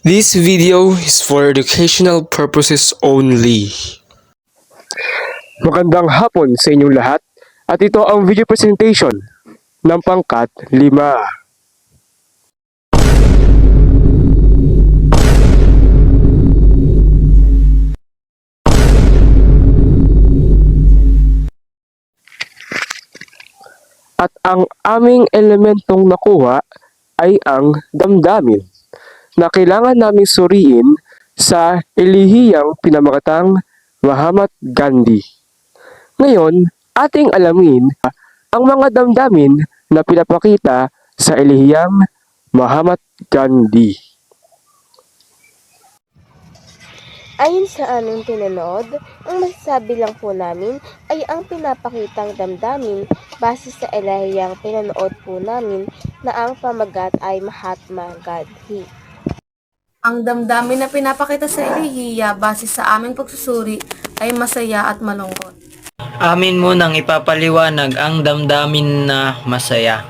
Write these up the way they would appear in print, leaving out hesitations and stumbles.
This video is for educational purposes only. Magandang hapon sa inyong lahat at ito ang video presentation ng pangkat 5. At ang aming elementong nakuha ay ang damdamin na kailangan naming suriin sa elihiyang pinamagatang Mahatma Gandhi. Ngayon, ating alamin ang mga damdamin na pinapakita sa elihiyang Mahatma Gandhi. Ayon sa aming pinanood, ang masasabi lang po namin ay ang pinapakitang damdamin base sa elahiyang pinanood po namin na ang pamagat ay Mahatma Gandhi. Ang damdamin na pinapakita sa elihiya base sa aming pagsusuri ay masaya at malungkot. Amin munang ipapaliwanag ang damdamin na masaya.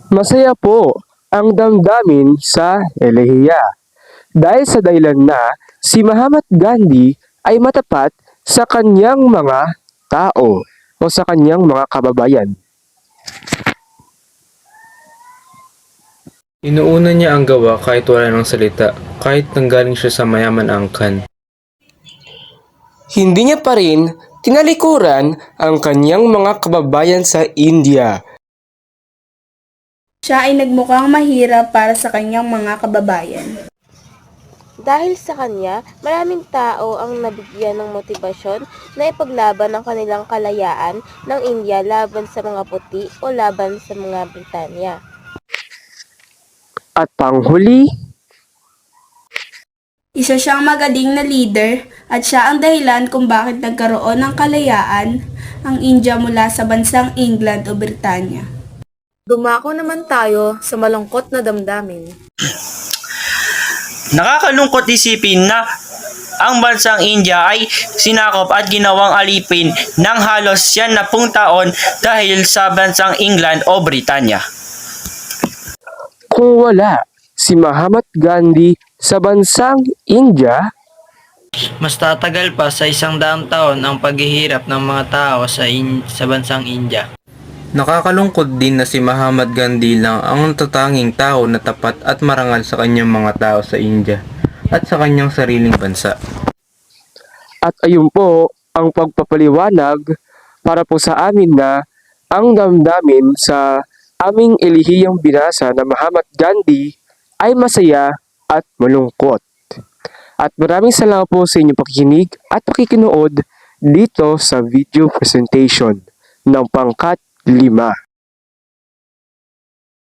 Masaya po ang damdamin sa elehiya dahil sa dahilan na si Mahatma Gandhi ay matapat sa kanyang mga tao o sa kanyang mga kababayan. Inuuna niya ang gawa kahit wala ng salita, kahit nanggaling siya sa mayaman angkan. Hindi niya pa rin tinalikuran ang kanyang mga kababayan sa India. Siya ay nagmukhang mahirap para sa kanyang mga kababayan. Dahil sa kanya, maraming tao ang nabigyan ng motibasyon na ipaglaban ang kanilang kalayaan ng India laban sa mga puti o laban sa mga Britanya. At panghuli, Isa siyang magaling na leader at siya ang dahilan kung bakit nagkaroon ng kalayaan ang India mula sa bansang England o Britanya. Dumako naman tayo sa malungkot na damdamin. Nakakalungkot isipin na ang bansang India ay sinakop at ginawang alipin ng halos 90 taon dahil sa bansang England o Britanya. kung wala si Mahatma Gandhi sa bansang India, Mas tatagal pa sa 100 taon ang paghihirap ng mga tao sa bansang India. Nakakalungkot din na si Mahatma Gandhi lang ang tatanging tao na tapat at marangal sa kanyang mga tao sa India at sa kanyang sariling bansa. at ayun po ang pagpapaliwanag para po sa amin na ang damdamin sa aming elihiyang binasa na Mahatma Gandhi ay masaya at malungkot. At maraming salamat po sa inyong pakikinig at pakikinood dito sa video presentation ng pangkat 5.